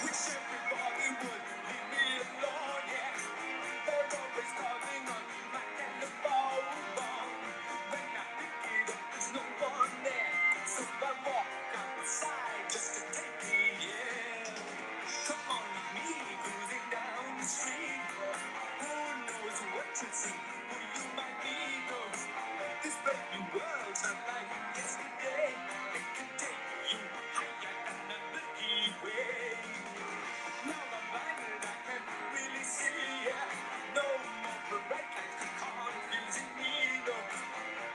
Wish everybody would leave me alone, yeah. They're always calling on my telephone. When I pick it up, there's no one there. So I walk outside just to take it, yeah. Come on with me, cruising down the street. Who knows what you see, who you might meet. This brand new world's not like yesterday. It can take you higher than a Milky Way. Now I'm blinded, I can really see, yeah. No more bright lights confusing me, no.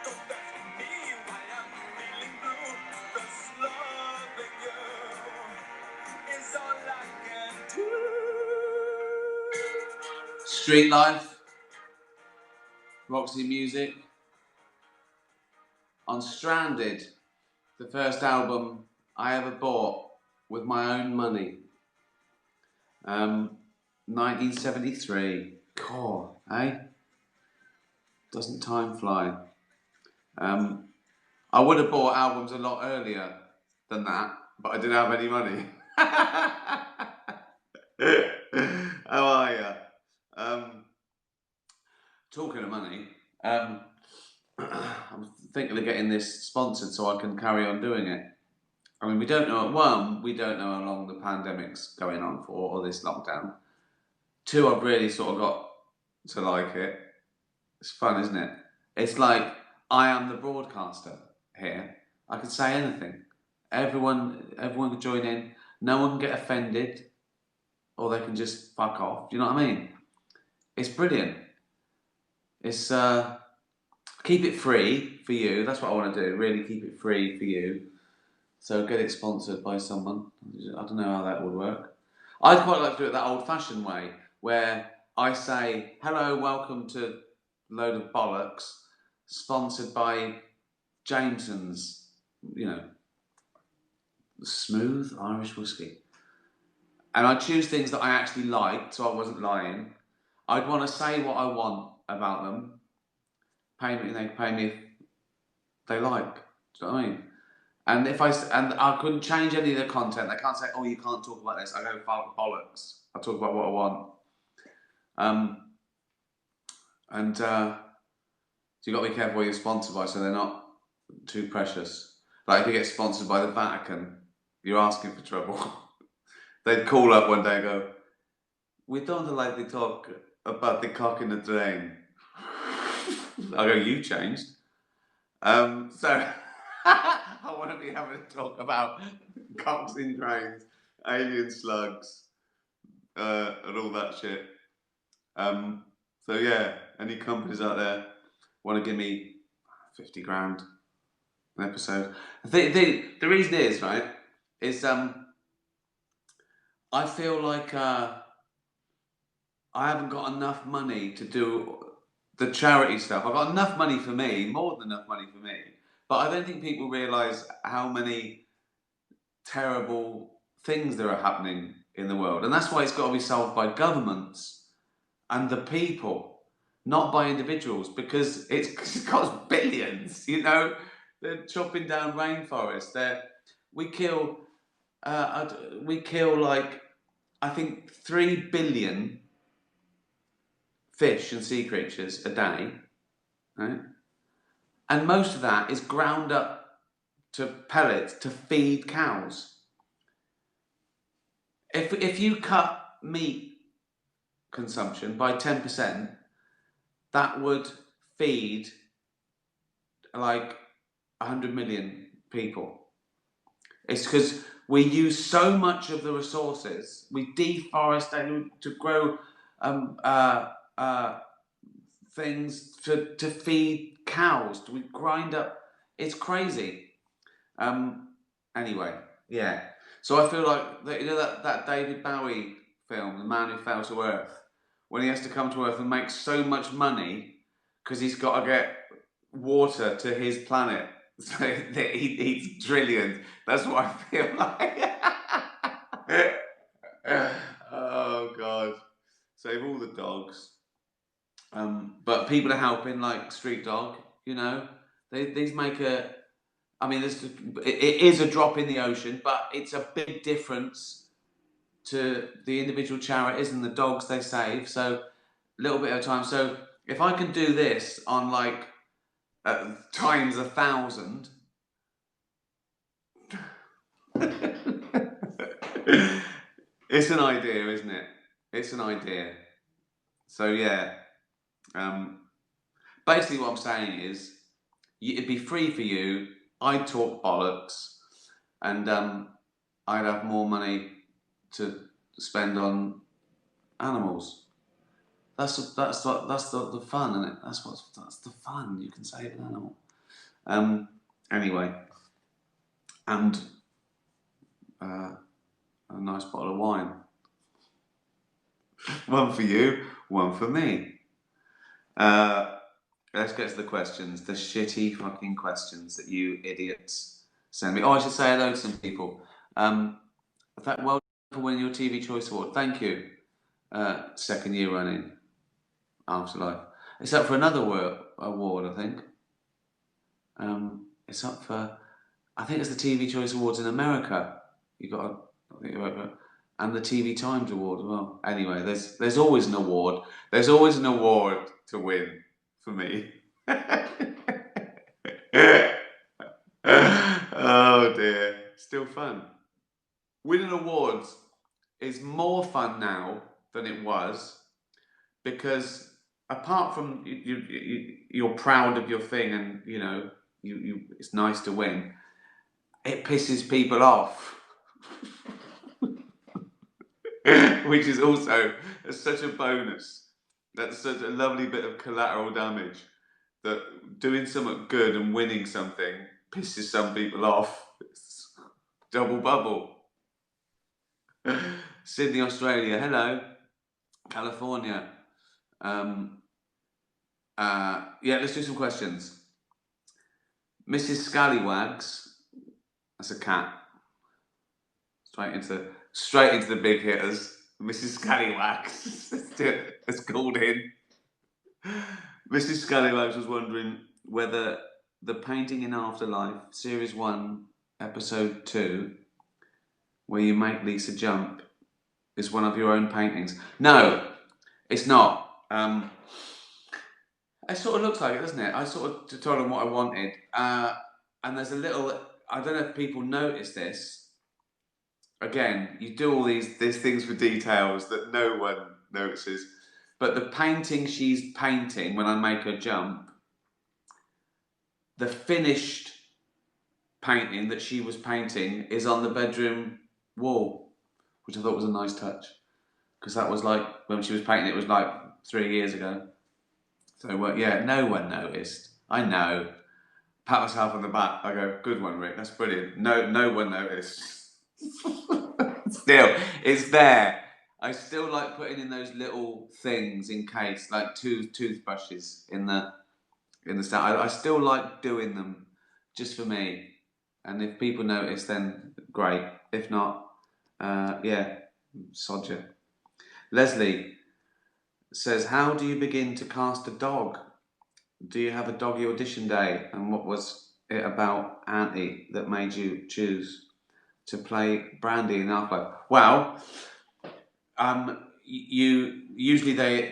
Don't ask me why I'm feeling blue. 'Cause loving you is all I can do. Street Life, Roxy Music, on Stranded, the first album I ever bought with my own money. 1973. God, eh? Doesn't time fly? I would have bought albums a lot earlier than that, but I didn't have any money. How are you? Talking of money, I'm thinking of getting this sponsored so I can carry on doing it. I mean, we don't know how long the pandemic's going on for, or this lockdown. Two, I've really sort of got to like it. It's fun, isn't it? It's like I am the broadcaster here. I can say anything. Everyone can join in. No one can get offended, or they can just fuck off. Do you know what I mean? It's brilliant. It's keep it free for you. That's what I want to do. Really keep it free for you. So get it sponsored by someone. I don't know how that would work. I'd quite like to do it that old-fashioned way, where I say, hello, welcome to Load of Bollocks, sponsored by Jameson's, smooth Irish whiskey. And I choose things that I actually like, so I wasn't lying. I'd want to say what I want about them. They pay me if they like. Do you know what I mean? And I couldn't change any of the content. They can't say, "Oh, you can't talk about this." I go, bollocks. I talk about what I want. So you got to be careful what you're sponsored by, so they're not too precious. Like if you get sponsored by the Vatican, you're asking for trouble. They'd call up one day and go, "We don't like to talk about the cock in the drain." I go, "You changed." So I want to be having a talk about cocks in drains, alien slugs, and all that shit. So yeah, any companies out there want to give me 50 grand an episode? The reason is, right, is I feel like I haven't got enough money to do the charity stuff. I've got enough money for me, more than enough money for me. But I don't think people realise how many terrible things that are happening in the world. And that's why it's got to be solved by governments and the people, not by individuals, because it costs billions, They're chopping down rainforests. We kill like, I think 3 billion fish and sea creatures a day, right? And most of that is ground up to pellets to feed cows. If you cut meat consumption by 10%, that would feed like 100 million people. It's because we use so much of the resources. We deforest to grow things to feed cows. We grind up. It's crazy. Anyway, yeah. So I feel like that David Bowie film, The Man Who Fell to Earth, when he has to come to Earth and make so much money because he's got to get water to his planet, so that he eats trillions. That's what I feel like. Oh God! Save all the dogs. But people are helping, like Street Dog. These make a I mean, it is a drop in the ocean, but it's a big difference to the individual charities and the dogs they save. So a little bit at a time. So if I can do this on like times 1,000, it's an idea, isn't it? It's an idea. So yeah, basically what I'm saying is, it'd be free for you. I'd talk bollocks, and I'd have more money to spend on animals. That's the fun, isn't it? That's the fun. You can save an animal. Anyway, and a nice bottle of wine. One for you, one for me. Let's get to the questions. The shitty fucking questions that you idiots send me. Oh, I should say hello to some people. Well done for winning your TV Choice Award. Thank you. Second year running. Afterlife. It's up for another award, I think. It's up for, I think it's the TV Choice Awards in America. And the TV Times Award as well. Anyway, there's always an award. There's always an award to win for me. Oh dear, still fun. Winning awards is more fun now than it was, because apart from you're proud of your thing, and you it's nice to win, it pisses people off. Which is also such a bonus. That's such a lovely bit of collateral damage, that doing something good and winning something pisses some people off. It's double bubble. Sydney, Australia. Hello. California. Yeah, let's do some questions. Mrs. Scallywags. That's a cat. Straight into the big hitters. Mrs. Scallywags has called in. Mrs. Scallywags was wondering whether the Painting in Afterlife, Series 1, Episode 2, where you make Lisa jump, is one of your own paintings. No, it's not. It sort of looks like it, doesn't it? I sort of told them what I wanted. And there's a little, I don't know if people notice this. Again, you do all these things for details that no one notices. But the painting she's painting when I make her jump, the finished painting that she was painting is on the bedroom wall, which I thought was a nice touch. Because that was like, when she was painting it was like 3 years ago. So yeah, no one noticed. I know. Pat myself on the back. I go, good one, Rick. That's brilliant. No one noticed. Still, it's there. I still like putting in those little things in case, like toothbrushes in the stand. I still like doing them just for me. And if people notice, then great. If not, yeah, sod you. Leslie says, how do you begin to cast a dog? Do you have a doggy audition day? And what was it about Auntie that made you choose to play Brandy in Afterlife? Well,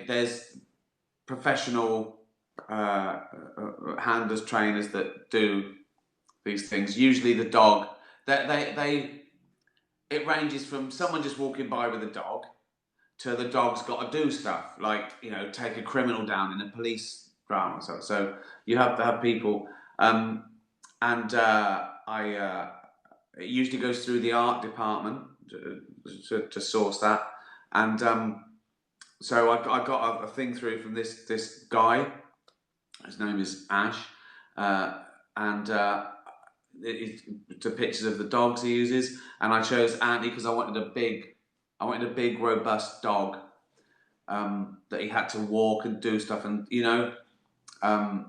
there's professional handlers, trainers that do these things. Usually the dog, it ranges from someone just walking by with a dog to the dog's got to do stuff like take a criminal down in a police drama. So you have to have people, and it usually goes through the art department to source that, and so I got a thing through from this guy. His name is Ash, and it's the pictures of the dogs he uses, and I chose Auntie because I wanted a big, robust dog that he had to walk and do stuff, and I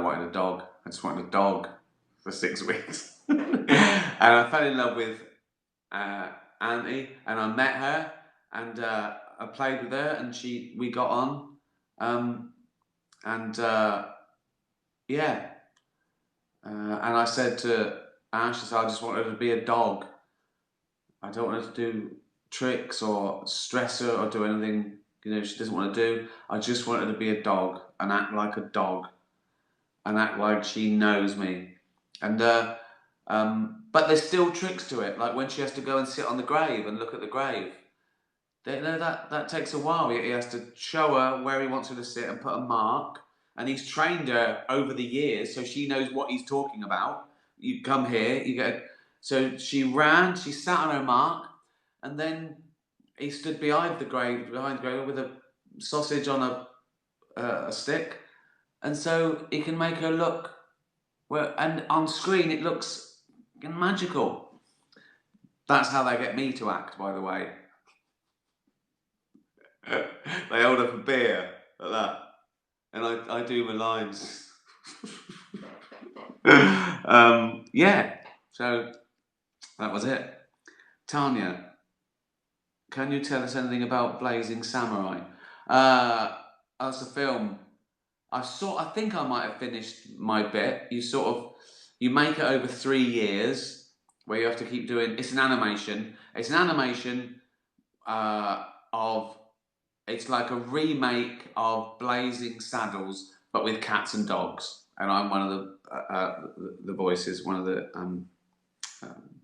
wanted a dog. I just wanted a dog for 6 weeks, and I fell in love with Auntie, and I met her, and I played with her, and we got on, and yeah. and I said to Ash, I said, I just want her to be a dog. I don't want her to do tricks or stress her or do anything, she doesn't want to do. I just want her to be a dog and act like a dog and act like she knows me. And but there's still tricks to it, like when she has to go and sit on the grave and look at the grave. That takes a while. He has to show her where he wants her to sit and put a mark. And he's trained her over the years, so she knows what he's talking about. You come here, you get. So she ran, she sat on her mark, and then he stood behind the grave with a sausage on a stick, and so he can make her look. Well, and on screen it looks magical. That's how they get me to act, by the way. They hold up a beer like that, and I do my lines. Yeah, so that was it. Tanya, can you tell us anything about Blazing Samurai? As a film, I think I might have finished my bit. You make it over 3 years, where you have to keep doing. It's an animation. It's an animation of. It's like a remake of Blazing Saddles, but with cats and dogs. And I'm one of the voices, one of the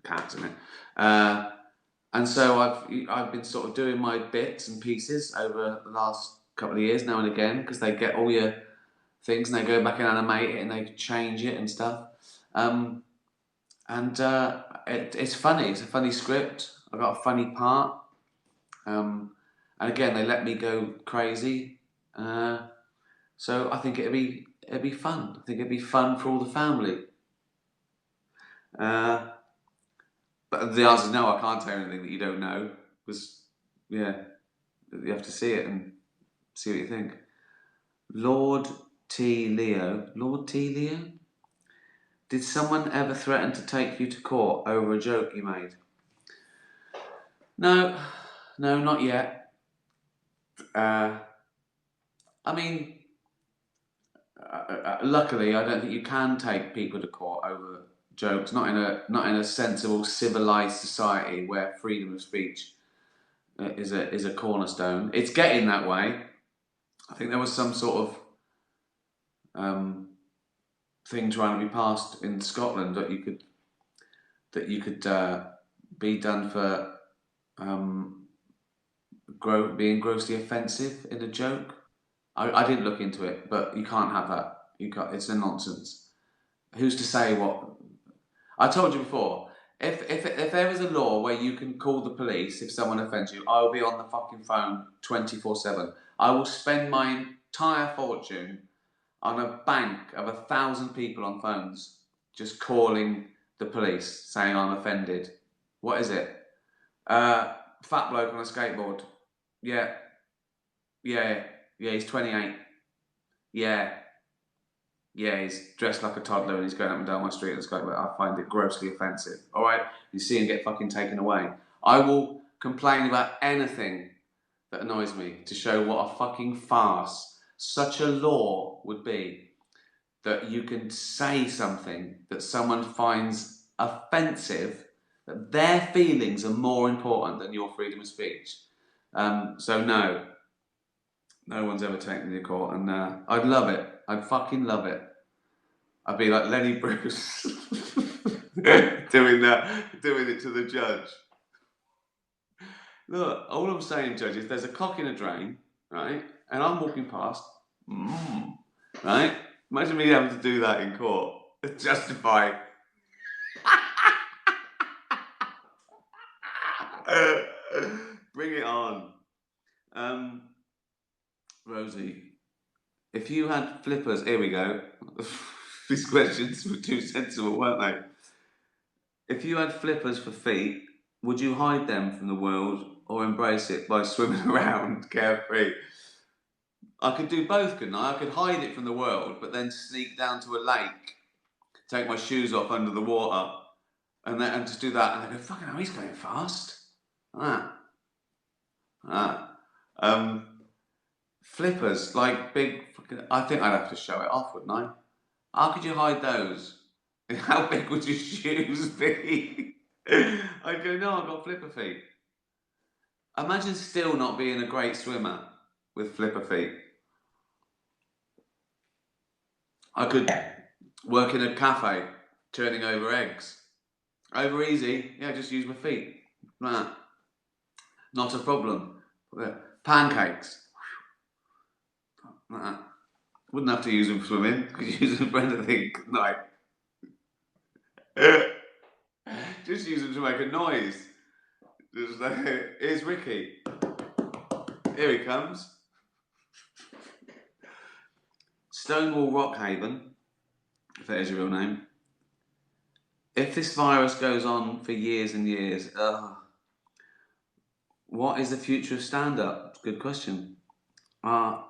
cats in it. And so I've been sort of doing my bits and pieces over the last couple of years now and again, because they get all your things and they go back and animate it and they change it and stuff. It's funny. It's a funny script. I've got a funny part. And again, they let me go crazy. So I think it'd be fun. I think it'd be fun for all the family. But the answer is no. I can't tell you anything that you don't know, because you have to see it and see what you think. Lord T. Leo. Did someone ever threaten to take you to court over a joke you made? No, not yet. I mean, luckily, I don't think you can take people to court over jokes. Not in a sensible, civilized society where freedom of speech is a cornerstone. It's getting that way. I think there was some sort of thing trying to be passed in Scotland that you could be done for being grossly offensive in a joke. I didn't look into it, but you can't have that. It's a nonsense. Who's to say what? I told you before. If there is a law where you can call the police if someone offends you, I will be on the fucking phone 24/7. I will spend my entire fortune on a bank of 1,000 people on phones, just calling the police saying I'm offended. What is it? Fat bloke on a skateboard. Yeah, he's 28. Yeah, he's dressed like a toddler and he's going up and down my street on a skateboard. I find it grossly offensive. All right, you see him get fucking taken away. I will complain about anything that annoys me to show what a fucking farce such a law would be, that you can say something that someone finds offensive, that their feelings are more important than your freedom of speech. So no one's ever taken me to court, and I'd love it. I'd fucking love it. I'd be like Lenny Bruce doing it to the judge. Look, all I'm saying, Judge, is there's a cock in a drain, right? And I'm walking past, right? Imagine me having to do that in court. Justify. Bring it on. Rosie, if you had flippers, here we go. These questions were too sensible, weren't they? If you had flippers for feet, would you hide them from the world or embrace it by swimming around carefree? I could do both, couldn't I? I could hide it from the world, but then sneak down to a lake, take my shoes off under the water, and just do that. And I go, fucking hell, he's going fast. Flippers, like big fucking. I think I'd have to show it off, wouldn't I? How could you hide those? How big would your shoes be? I'd go, no, I've got flipper feet. Imagine still not being a great swimmer with flipper feet. I could work in a cafe, turning over eggs. Over easy, yeah, just use my feet. Nah, not a problem. Pancakes. Nah, wouldn't have to use them for swimming. Could use them for anything. Like, just use them to make a noise. Just like, here's Ricky. Here he comes. Stonewall Rockhaven, if that is your real name. If this virus goes on for years and years, what is the future of stand-up? Good question. Are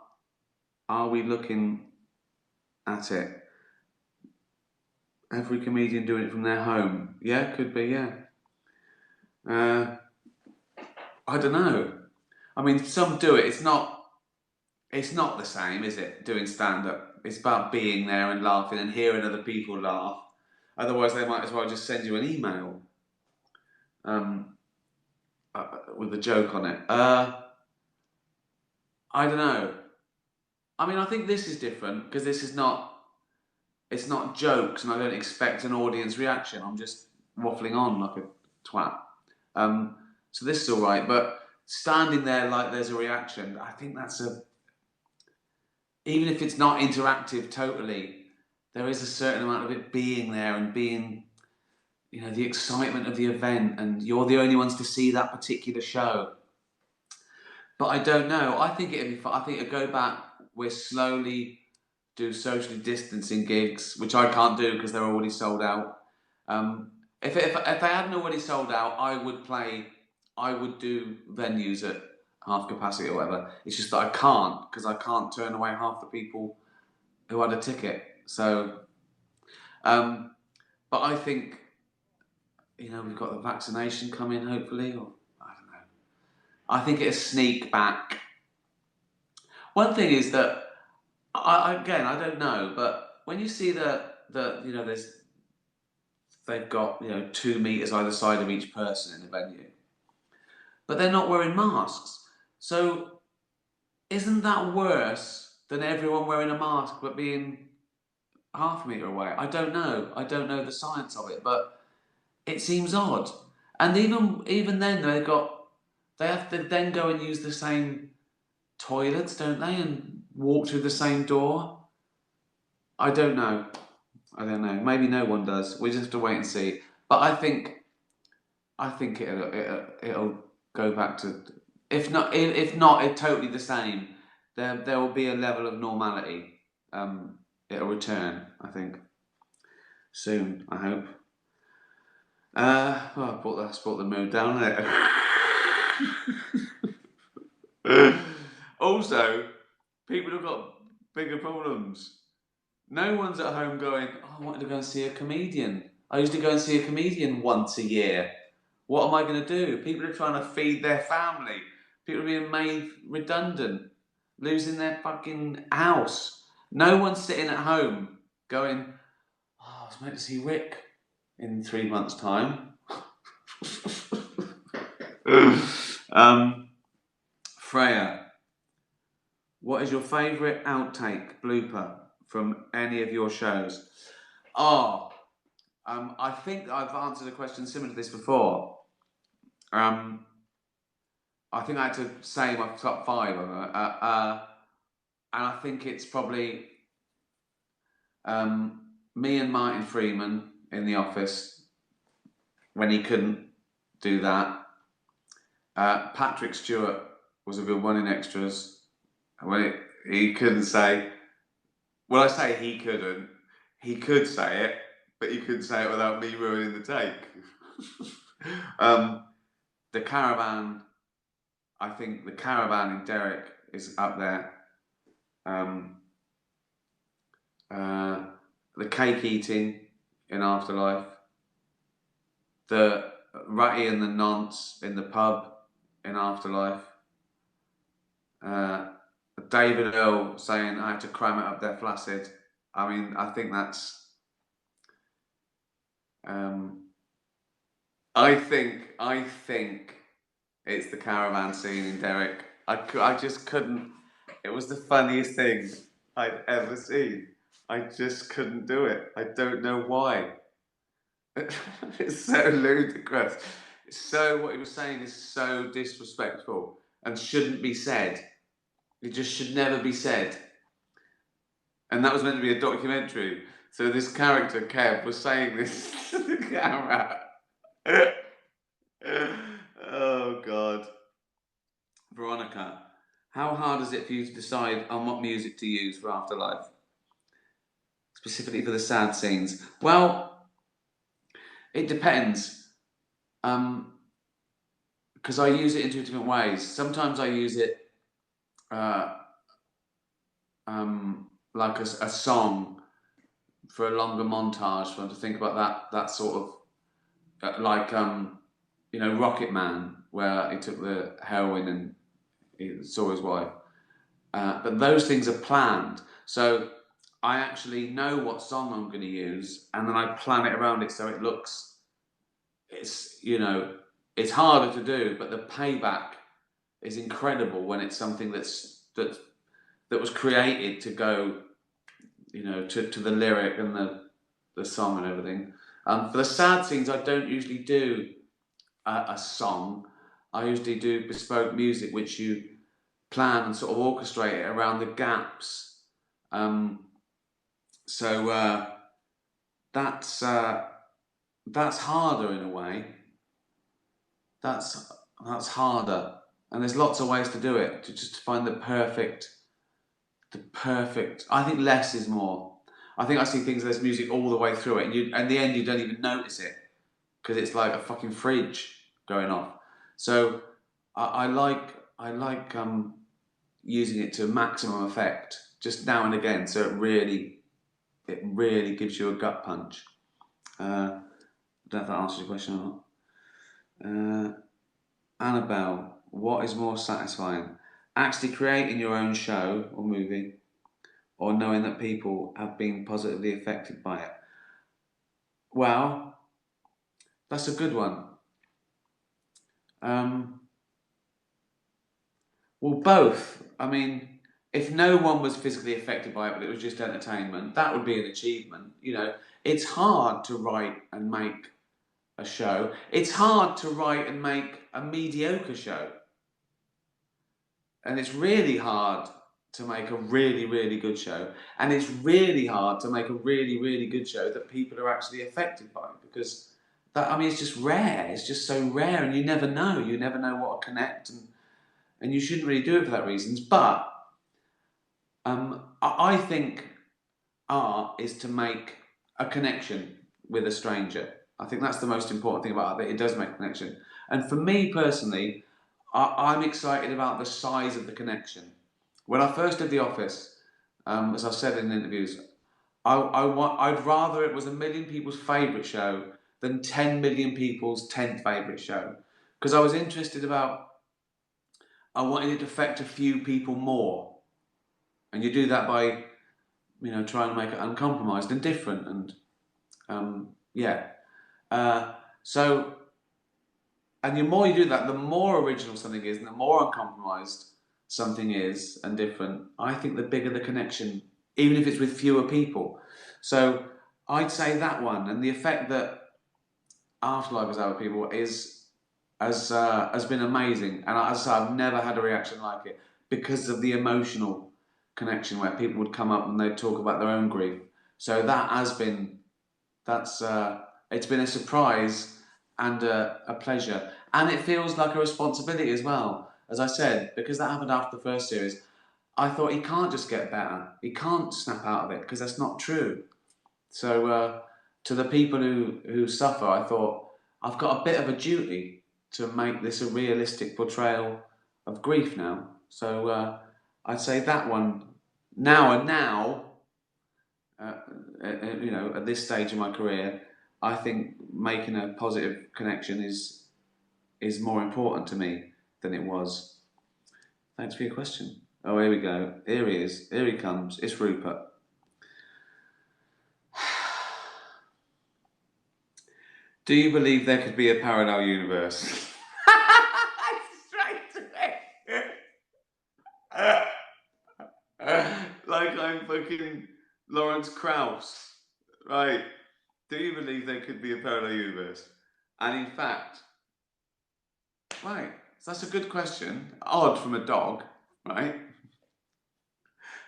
we looking at it? Every comedian doing it from their home? Yeah, could be, yeah. I don't know. I mean, some do it. It's not the same, is it? Doing stand-up. It's about being there and laughing and hearing other people laugh. Otherwise, they might as well just send you an email with a joke on it. I don't know. I mean, I think this is different because this is not. It's not jokes, and I don't expect an audience reaction. I'm just waffling on like a twat. So this is all right, but standing there like there's a reaction, I think that's even if it's not interactive totally, there is a certain amount of it being there and being, the excitement of the event, and you're the only ones to see that particular show. But I don't know. I think it'd be fun. I think it'd go back. We're slowly do socially distancing gigs, which I can't do because they're already sold out. If they hadn't already sold out, I would do venues at half capacity or whatever. It's just that I can't because I can't turn away half the people who had a ticket. So, but I think we've got the vaccination coming hopefully, or I don't know. I think it'll sneak back. One thing is that again I don't know, but when you see they've got 2 meters either side of each person in the venue, but they're not wearing masks. So isn't that worse than everyone wearing a mask but being half a meter away? I don't know. I don't know the science of it, but it seems odd. And even then, they have to then go and use the same toilets, don't they, and walk through the same door. I don't know. Maybe no one does. We just have to wait and see. But I think it'll go back to, if not it's totally the same. There will be a level of normality. It'll return, I think, soon. I hope. I brought the mood down there. Also, people have got bigger problems. No one's at home going, oh, I wanted to go and see a comedian. I used to go and see a comedian once a year. What am I going to do? People are trying to feed their family. People are being made redundant, losing their fucking house. No one's sitting at home going, oh, I was meant to see Rick in 3 months' time. Freya, what is your favourite outtake blooper from any of your shows? I think I've answered a question similar to this before. I think I had to say my top 5 of them. And I think it's probably me and Martin Freeman in The Office when he couldn't do that. Patrick Stewart was a good one in Extras. When he couldn't say, well, I say he couldn't. He could say it, but he couldn't say it without me ruining the take. The Caravan, I think the Caravan in Derek is up there. The cake eating in Afterlife. The Ratty and the Nonce in the pub in Afterlife. David Earl saying I had to cram it up there flaccid. I mean, I think that's Um, I think it's the caravan scene in Derek. I just couldn't. It was the funniest thing I'd ever seen. I just couldn't do it. I don't know why. It's so ludicrous. It's so what he was saying is so disrespectful and shouldn't be said. It just should never be said. And that was meant to be a documentary. So this character Kev was saying this to the camera. Oh God. Veronica, how hard is it for you to decide on what music to use for Afterlife? Specifically for the sad scenes? Well, it depends. Because I use it in two different ways. Sometimes I use it uh, like a song for a longer montage for them to think about that sort of like Rocket Man, where he took the heroin and he saw his wife. But those things are planned. So I actually know what song I'm going to use, and then I plan it around it so it looks. It's harder to do, but the payback is incredible when it's something that was created to go, to the lyric and the song and everything. For the sad scenes, I don't usually do a song. I usually do bespoke music, which you plan and sort of orchestrate it around the gaps. So that's harder in a way. That's harder, and there's lots of ways to do it. To just find the perfect. I think less is more. I think I see things there's music all the way through it, and in the end you don't even notice it because it's like a fucking fridge going off. So I like using it to maximum effect just now and again, so it really gives you a gut punch. I don't know if that answers your question or not. Annabelle, what is more satisfying? Actually creating your own show or movie, or knowing that people have been positively affected by it? Well, that's a good one. Well, both. I mean, if no one was physically affected by it, but it was just entertainment, that would be an achievement. It's hard to write and make a show. It's hard to write and make a mediocre show. And it's really hard to make a really, really good show. And it's really hard to make a really, really good show that people are actually affected by, because it's just rare. It's just so rare, and you never know. You never know what will connect, and you shouldn't really do it for that reasons. But I think art is to make a connection with a stranger. I think that's the most important thing about it, that it does make a connection. And for me personally, I'm excited about the size of the connection. When I first did The Office, as I've said in interviews, I'd rather it was 1 million people's favourite show than 10 million people's 10th favourite show. Because I was interested about, I wanted it to affect a few people more. And you do that by, trying to make it uncompromised and different. And so, and the more you do that, the more original something is, and the more uncompromised something is and different. I think the bigger the connection, even if it's with fewer people. So I'd say that one, and the effect that Afterlife has had with people has been amazing. And as I say, I've never had a reaction like it because of the emotional connection where people would come up and they'd talk about their own grief. So it's been a surprise and a pleasure. And it feels like a responsibility as well. As I said, because that happened after the first series, I thought he can't just get better. He can't snap out of it, because that's not true. So to the people who suffer, I thought, I've got a bit of a duty to make this a realistic portrayal of grief now. So I'd say that one now, at this stage in my career, I think making a positive connection is more important to me than it was. Thanks for your question. Oh, here we go. Here he is. Here he comes. It's Rupert. Do you believe there could be a parallel universe? Straight to it. Like I'm fucking Lawrence Krauss. Right. Do you believe there could be a parallel universe? And in fact, right, so that's a good question. Odd from a dog, right?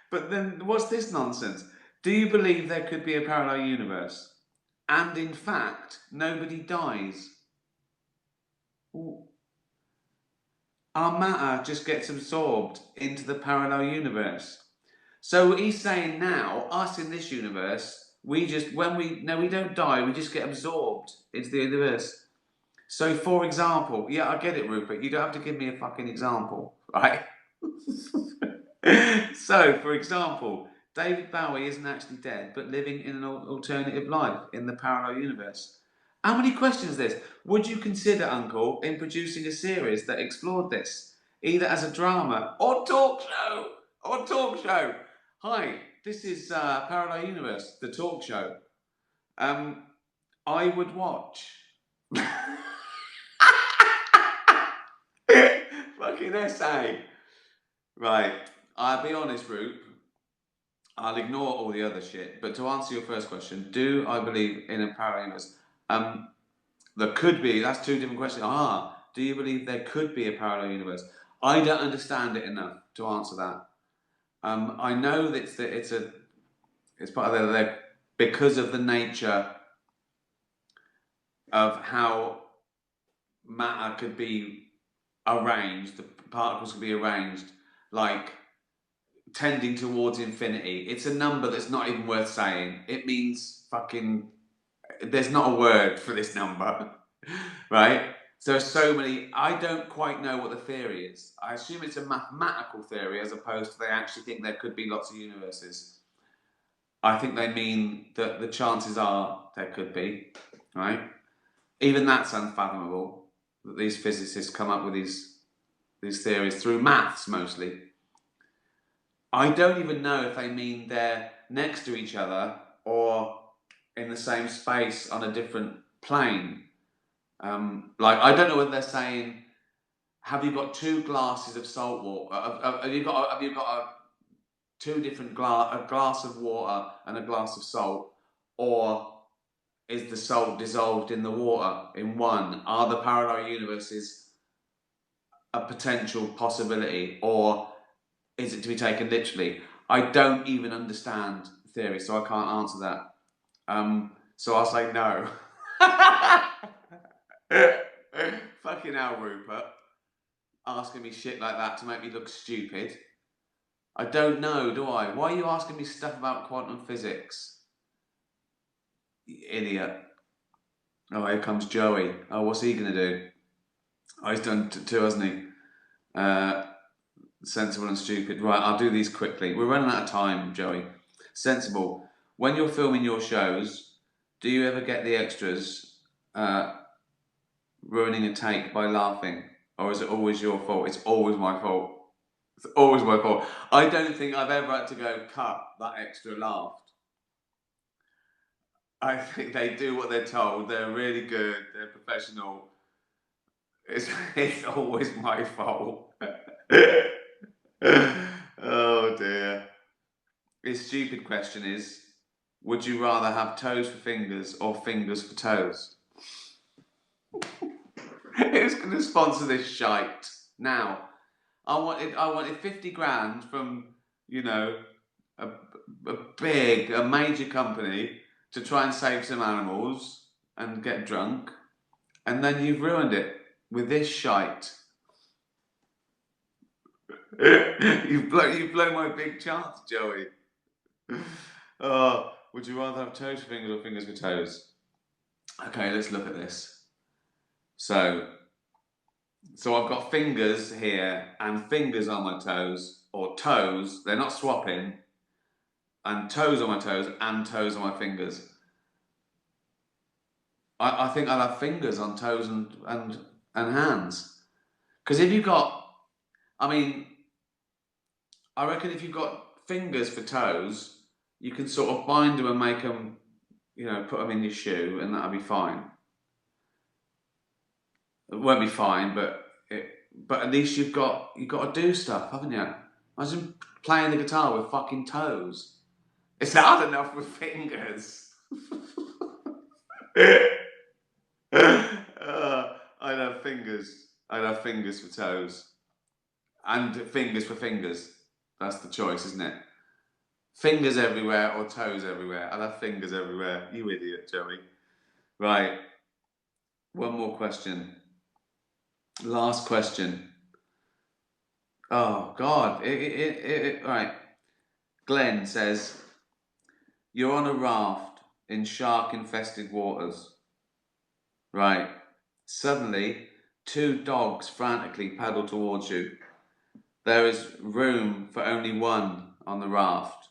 But then what's this nonsense? Do you believe there could be a parallel universe? And in fact, nobody dies. Our matter just gets absorbed into the parallel universe. So he's saying now, us in this universe, we don't die, we just get absorbed into the universe. So for example, yeah, I get it, Rupert, you don't have to give me a fucking example, right? So, for example, David Bowie isn't actually dead, but living in an alternative life in the parallel universe. How many questions is this? Would you consider, Uncle, in producing a series that explored this, either as a drama or talk show? Hi, this is Parallel Universe, the talk show. I would watch. Fucking essay. Right, I'll be honest, Roop. I'll ignore all the other shit. But to answer your first question, do I believe in a parallel universe? There could be. That's two different questions. Do you believe there could be a parallel universe? I don't understand it enough to answer that. I know that it's part of their because of the nature of how matter could be arranged, the particles could be arranged like tending towards infinity. It's a number that's not even worth saying. It means fucking. There's not a word for this number, right? So there's so many. I don't quite know what the theory is. I assume it's a mathematical theory as opposed to they actually think there could be lots of universes. I think they mean that the chances are there could be, right? Even that's unfathomable that these physicists come up with these theories through maths mostly. I don't even know if they mean they're next to each other or in the same space on a different plane. Like I don't know whether they're saying, have you got two glasses of salt water? Have you got two different a glass of water and a glass of salt, or is the salt dissolved in the water in one? Are the parallel universes a potential possibility, or is it to be taken literally? I don't even understand theory, so I can't answer that. So I'll say no. Fucking hell, Rupert. Asking me shit like that to make me look stupid. I don't know, do I? Why are you asking me stuff about quantum physics? You idiot. Oh, here comes Joey. Oh, what's he going to do? Oh, he's done two, hasn't he? Sensible and stupid. Right, I'll do these quickly. We're running out of time, Joey. Sensible. When you're filming your shows, do you ever get the extras ruining a take by laughing? Or is it always your fault? It's always my fault. It's always my fault. I don't think I've ever had to go cut that extra laughed. I think they do what they're told. They're really good. They're professional. It's always my fault. Oh dear. His stupid question is, would you rather have toes for fingers or fingers for toes? Who's going to sponsor this shite? Now, I wanted 50 grand from, a major company to try and save some animals and get drunk, and then you've ruined it with this shite. You've blown my big chance, Joey. Oh, would you rather have toes for fingers or fingers for toes? Okay, let's look at this. So I've got fingers here and fingers on my toes, or toes, they're not swapping, and toes on my toes and toes on my fingers. I think I'll have fingers on toes and hands. Because if you've got, I reckon if you've got fingers for toes, you can sort of bind them and make them, put them in your shoe, and that'll be fine. It won't be fine, but at least you've got to do stuff, haven't you? Imagine playing the guitar with fucking toes. It's hard enough with fingers. I'd have fingers. I'd have fingers for toes. And fingers for fingers. That's the choice, isn't it? Fingers everywhere or toes everywhere. I'd have fingers everywhere. You idiot, Joey. Right. One more question. Last question. Oh, God. Right. Glenn says, you're on a raft in shark-infested waters. Right. Suddenly, two dogs frantically paddle towards you. There is room for only one on the raft.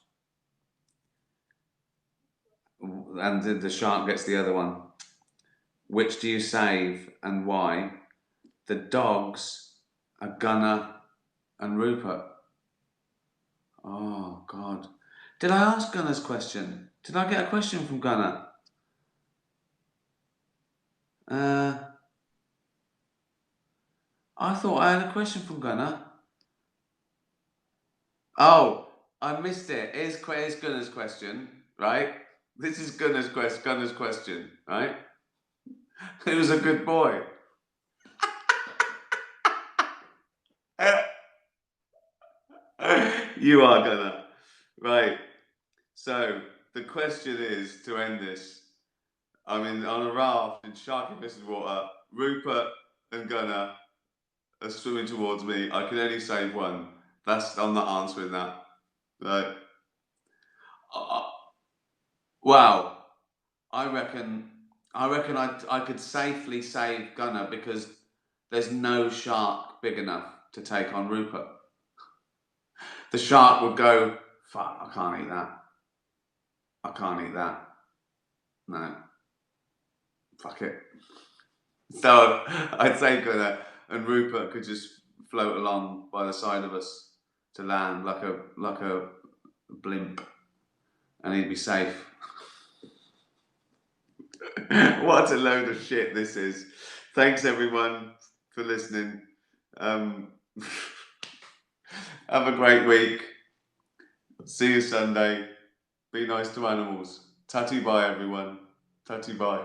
And the shark gets the other one. Which do you save and why? The dogs are Gunnar and Rupert. Oh, God. Did I ask Gunnar's question? Did I get a question from Gunnar? I thought I had a question from Gunnar. Oh, I missed it. Here's Gunnar's question, right? This is Gunnar's question, right? He was a good boy. You are Gunnar. Right. So, the question is, to end this, I'm on a raft in shark-infested water. Rupert and Gunnar are swimming towards me. I can only save one. I'm not answering that. Right. Wow. I reckon I could safely save Gunnar because there's no shark big enough to take on Rupert. The shark would go, fuck, I can't eat that. I can't eat that. No. Fuck it. So I'd say Gunnar and Rupert could just float along by the side of us to land like a blimp, and he'd be safe. What a load of shit this is. Thanks everyone for listening. Have a great week. See you Sunday. Be nice to animals. Tatty bye everyone. Tatty bye.